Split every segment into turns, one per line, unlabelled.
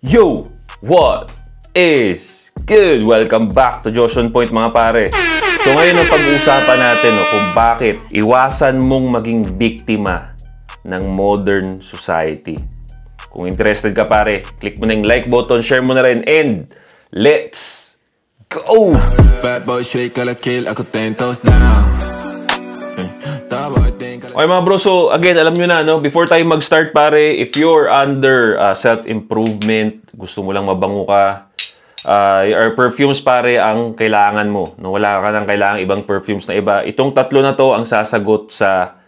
Yo! What is good? Welcome back to Josh On Point mga pare. So ngayon ang pag-uusapan natin kung bakit iwasan mong maging biktima ng modern society. Kung interested ka pare, click mo na yung like button, share mo na rin, and let's go!
Bad boy straight kala kill, ako 10 toes down.
Okay mga bro, so again, alam nyo na, before tayo mag-start pare, if you're under self-improvement, gusto mo lang mabango ka, or perfumes pare ang kailangan mo. Wala ka nang kailangan ibang perfumes na iba. Itong tatlo na to ang sasagot sa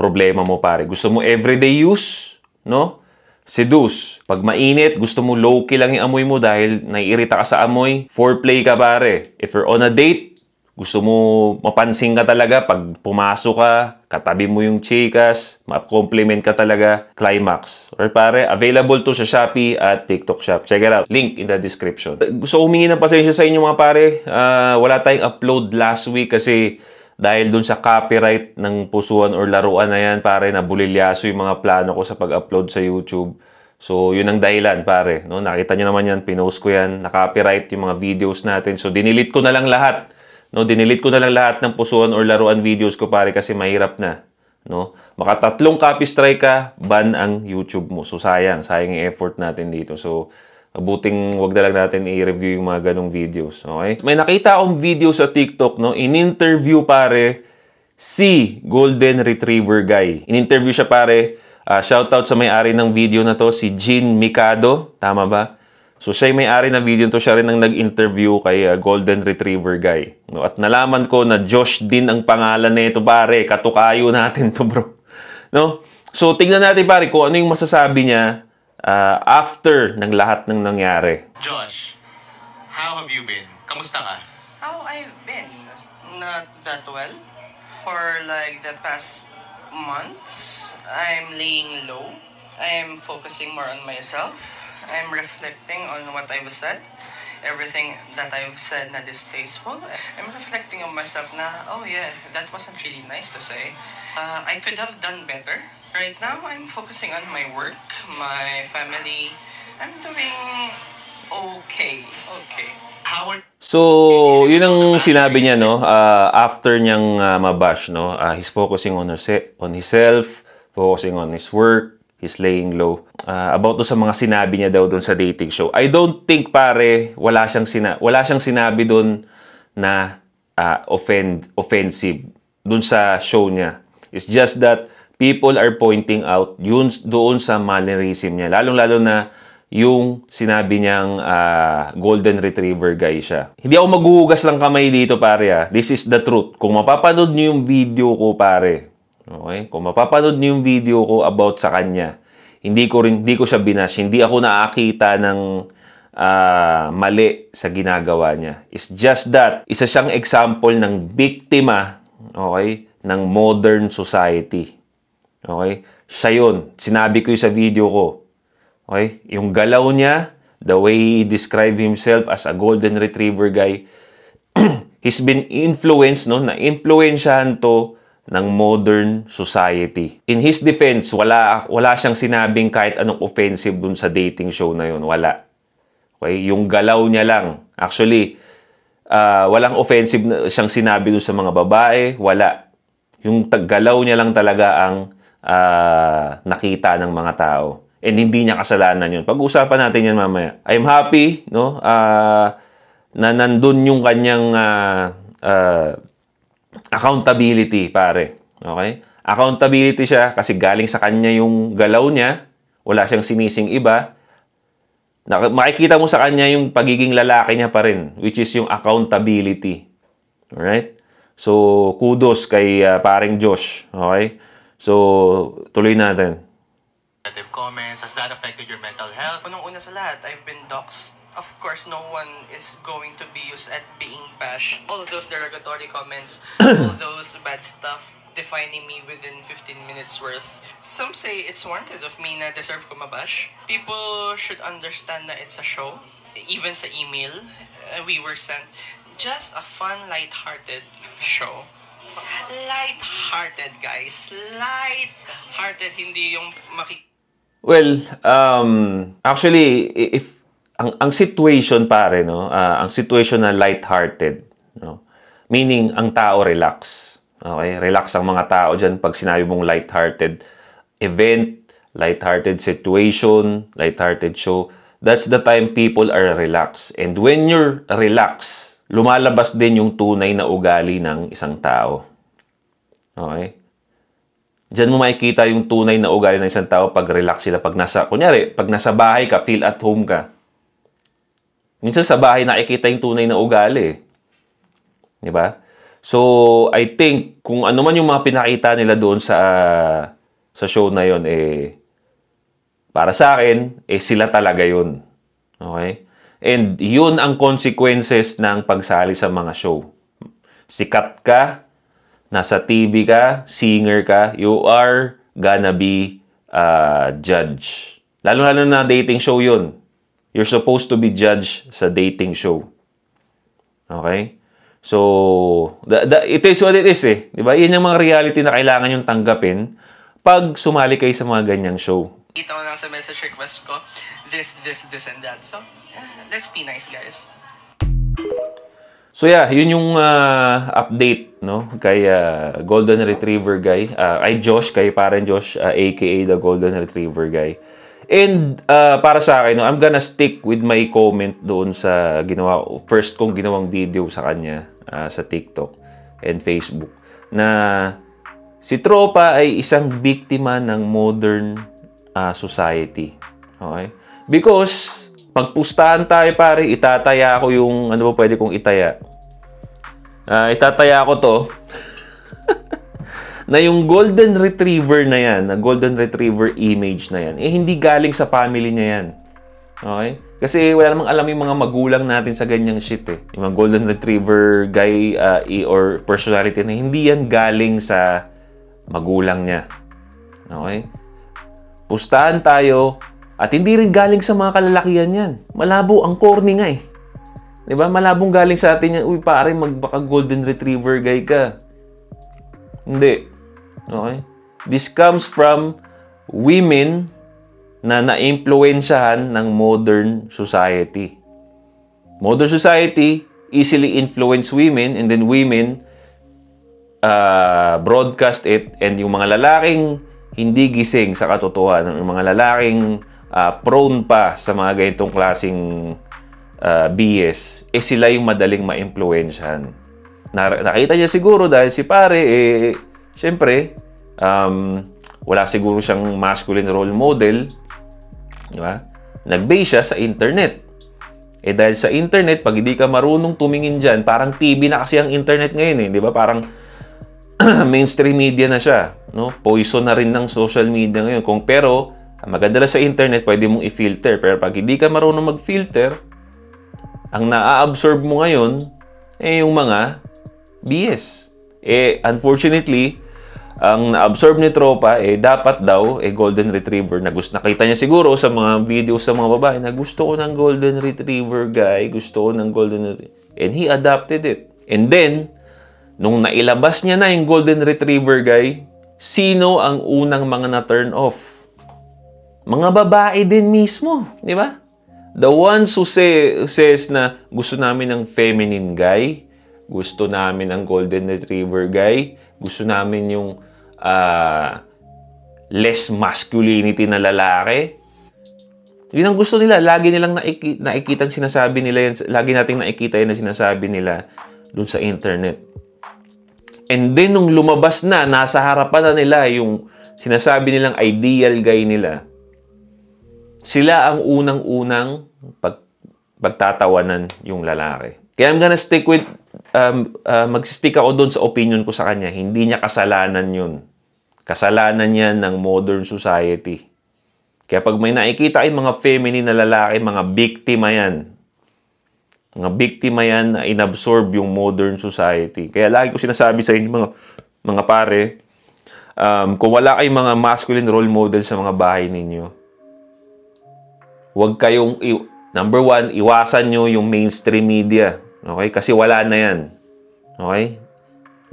problema mo pare. Gusto mo everyday use, no? Seduce. Pag mainit, gusto mo low-key lang yung amoy mo dahil naiirita ka sa amoy. Foreplay ka pare. If you're on a date, gusto mo mapansin ka talaga pag pumasok ka, katabi mo yung chikas, ma-compliment ka talaga, climax. Or pare, available to sa Shopee at TikTok Shop. Check it out. Link in the description. Gusto humingi ng pasensya sa inyo mga pare. Wala tayong upload last week kasi dahil dun sa copyright ng pusuan or laruan na yan, pare, nabulilyaso yung mga plano ko sa pag-upload sa YouTube. So, yun ang dahilan, pare. Nakita nyo naman yan, pinost ko yan, na-copyright yung mga videos natin. So, dinilit ko na lang lahat. Dinilit ko na lang lahat ng pusuan or laruan videos ko pare kasi mahirap na. Maka 3 copy strike ka, ban ang YouTube mo. So sayang yung effort natin dito. So mabuting wag na lang natin i-review yung mga ganong videos. Okay? May nakita akong video sa TikTok, in-interview pare si Golden Retriever Guy. In-interview siya pare. Shoutout sa may-ari ng video na to, si Jean Mikado. Tama ba? So, siya yung may-ari ng video to. Siya rin ang nag-interview kay Golden Retriever Guy. At nalaman ko na Josh din ang pangalan na ito, pare. Katukayo natin to, bro. So, tignan natin, pare, kung ano yung masasabi niya after ng lahat ng nangyari.
Josh, how have you been? Kamusta ka?
How I've been? Not that well. For like the past months, I'm laying low. I'm focusing more on myself. I'm reflecting on what I've said. Everything that I've said na distasteful. I'm reflecting on myself na, oh yeah, that wasn't really nice to say. I could have done better. Right now, I'm focusing on my work, my family. I'm doing okay.
So, yun ang sinabi niya, after niyang mabash, he's focusing on himself, focusing on his work, he's laying low. About sa mga sinabi niya daw doon sa dating show. I don't think, pare, wala siyang sinabi doon na offensive doon sa show niya. It's just that people are pointing out yun doon sa mannerism niya. Lalong-lalo na yung sinabi niyang Golden Retriever Guy siya. Hindi ako maghuhugas lang kamay dito, pare. This is the truth. Kung mapapanood niyo yung video ko, pare, okay? Kung mapapanood niyo yung video ko about sa kanya, hindi ko siya binash. Hindi ako nakakita ng mali sa ginagawa niya. It's just that isa siyang example ng biktima, okay, ng modern society. Okay? Siya yun. Sinabi ko yung sa video ko. Okay? Yung galaw niya, the way he described himself as a Golden Retriever Guy, he's been influenced, na-influensyahan to ng modern society. In his defense, wala siyang sinabing kahit anong offensive dun sa dating show na yun. Wala. Okay? Yung galaw niya lang. Actually, walang offensive na siyang sinabi dun sa mga babae. Wala. Yung galaw niya lang talaga ang nakita ng mga tao. And hindi niya kasalanan yun. Pag-usapan natin yan mamaya. I'm happy, na nandun yung kanyang accountability, pare. Okay? Accountability siya kasi galing sa kanya yung galaw niya. Wala siyang sinising iba. Makikita mo sa kanya yung pagiging lalaki niya pa rin, which is yung accountability. Alright? So, kudos kay paring Josh. Okay? So, tuloy natin.
Negative comments, has that affected your mental health?
Unang-una sa lahat, I've been doxxed. Of course, no one is going to be used at being bashed. All those derogatory comments, all those bad stuff defining me within 15 minutes worth. Some say it's warranted of me na deserve ko mabash. People should understand na it's a show. Even sa email, we were sent just a fun, light-hearted show. Light-hearted, guys. Light-hearted, hindi yung
Well, actually, if ang situation pare, no, ang situation na lighthearted, no, meaning ang tao relax. Okay, relax ang mga tao diyan pag sinabi mong lighthearted event, lighthearted situation, lighthearted show. That's the time people are relaxed. And when you're relaxed, lumalabas din yung tunay na ugali ng isang tao. Okay? Diyan mo makikita yung tunay na ugali ng isang tao pag relax sila. Pag nasa bahay ka, feel at home ka. Minsan sa bahay nakikita yung tunay na ugali. Di ba? So, I think, kung ano man yung mga pinakita nila doon sa show na yon, para sa akin, sila talaga yun. Okay? And yun ang consequences ng pagsali sa mga show. Sikat ka, nasa TV ka, singer ka, you are gonna be judge. Lalo-lalo na dating show yun. You're supposed to be judged sa dating show. Okay? So, it is what it is eh. Diba? Yan yung mga reality na kailangan yung tanggapin pag sumali kayo sa mga ganyang show.
Kita ko lang sa message request ko, this, and that. So, let's be nice, guys.
So yeah, yun yung update, no, kay Golden Retriever guy, ay Josh, kay parang Josh, aka the Golden Retriever guy. And para sa akin, no, I'm gonna stick with my comment doon sa first kong ginawang video sa kanya sa TikTok and Facebook, na si Tropa ay isang biktima ng modern society. Okay? Because pagpustahan tayo pare, itataya ko yung ano ba pwede kong itaya. Itataya ko to na yung Golden Retriever na yan, na Golden Retriever image na yan, hindi galing sa family niya yan. Okay? Kasi wala namang alam yung mga magulang natin sa ganyang shit eh. Yung mga Golden Retriever guy or personality na hindi yan galing sa magulang niya. Okay? Pustahan tayo. At hindi rin galing sa mga kalalakihan yan. Malabo, ang corny nga eh. Diba? Malabong galing sa atin yan. Uy, pare, magbaka Golden Retriever guy ka. Hindi. Okay? This comes from women na na-impluensyahan ng modern society. Modern society easily influence women, and then women broadcast it, and yung mga lalaking hindi gising sa katotohanan, yung mga lalaking prone pa sa mga ganitong klaseng BS, sila yung madaling ma-impluensyahan. Nakita niya siguro dahil si pare, syempre, wala siguro siyang masculine role model, di ba? Nag-base siya sa internet. Dahil sa internet, pag hindi ka marunong tumingin dyan, parang TV na kasi ang internet ngayon eh, di ba? Parang mainstream media na siya, no? Poison na rin ng social media ngayon. Pero maganda lang sa internet, pwede mong i-filter. Pero pag hindi ka marunong mag-filter, ang na-absorb mo ngayon yung mga BS. Unfortunately, ang na-absorb ni Tropa, dapat daw, Golden Retriever, na gusto, nakita niya siguro sa mga videos sa mga babae, na gusto ko ng Golden Retriever guy, gusto ko ng Golden Retriever. And he adopted it. And then, nung nailabas niya na yung Golden Retriever guy, sino ang unang mga na-turn off? Mga babae din mismo, di ba? The ones who says na gusto namin ng feminine guy, gusto namin ng Golden Retriever guy, gusto namin yung less masculinity na lalaki. Yun ang gusto nila. Lagi nilang nakikitang sinasabi nila yan. Lagi nating nakikita yan na sinasabi nila dun sa internet. And then, nung lumabas na, nasa harapan na nila yung sinasabi nilang ideal guy nila, sila ang unang-unang pagtatawanan yung lalaki. Kaya I'm gonna stick with, mag-stick ako doon sa opinion ko sa kanya. Hindi niya kasalanan yun. Kasalanan yan ng modern society. Kaya pag may nakikita ay mga feminine na lalaki, mga biktima yan. Mga biktima yan na inabsorb yung modern society. Kaya lagi ko sinasabi sa inyo, mga pare, kung wala kayong mga masculine role model sa mga bahay ninyo, huwag kayong, number one, iwasan nyo yung mainstream media. Okay? Kasi wala na yan. Okay?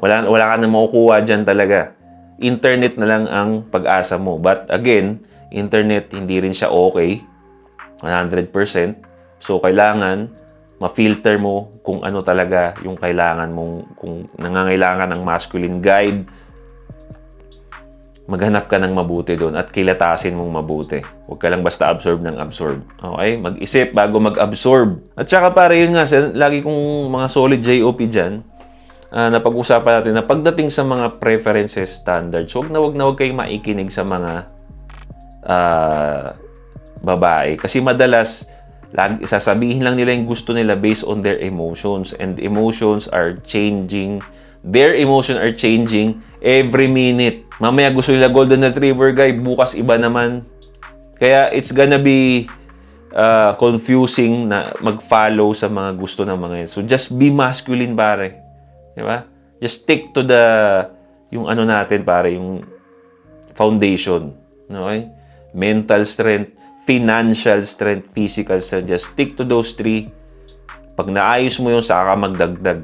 Wala ka na makukuha dyan talaga. Internet na lang ang pag-asa mo. But again, internet, hindi rin siya okay. 100%. So, kailangan ma-filter mo kung ano talaga yung kailangan mong, kung nangangailangan ng masculine guide, maghanap ka ng mabuti doon at kilatasin mong mabuti. Huwag ka lang basta absorb ng absorb. Okay? Mag-isip bago mag-absorb. At saka pare, yun nga, lagi kong mga solid JOP dyan, napag-usapan natin na pagdating sa mga preferences standards, huwag kayong maikinig sa mga babae. Kasi madalas, sasabihin lang nila yung gusto nila based on their emotions. And emotions are changing. Their emotions are changing every minute. Mamaya gusto nila golden retriever guy, bukas iba naman. Kaya it's gonna be confusing na mag-follow sa mga gusto ng mga yun. So just be masculine, pare. Diba? Just stick to yung ano natin, pare, yung foundation. Okay? Mental strength, financial strength, physical strength. Just stick to those 3. Pag naayos mo yun, saka ka magdagdag.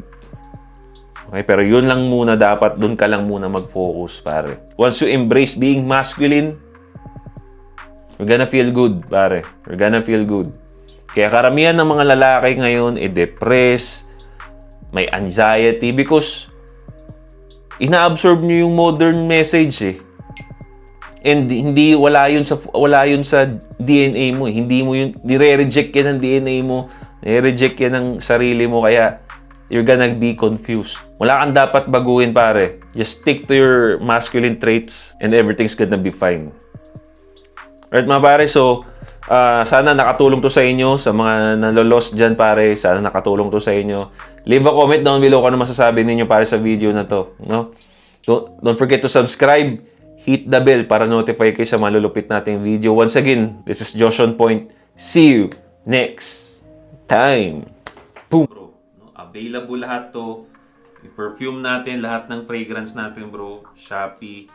Okay? Pero yun lang muna dapat, dun ka lang muna mag-focus, pare. Once you embrace being masculine, you're gonna feel good, pare. You're gonna feel good. Kaya karamihan ng mga lalaki ngayon, depressed, may anxiety, because ina-absorb nyo yung modern message eh. And wala yun sa DNA mo. Hindi mo yun, nire-reject yan ng DNA mo. Nire-reject yan ng sarili mo. Kaya, you're gonna be confused. Wala kang dapat baguhin, pare. Just stick to your masculine traits and everything's gonna be fine. Alright, mga pare. So, sana nakatulong to sa inyo. Sa mga nalolos dyan, pare. Sana nakatulong to sa inyo. Leave a comment down below kung ano masasabi ninyo pare sa video na to. No? Don't forget to subscribe. Hit the bell para notify kayo sa malulupit nating video. Once again, this is Josh on Point. See you next time. Boom! Bro, no? Available lahat to. Yung perfume natin, lahat ng fragrance natin, bro. Shopee.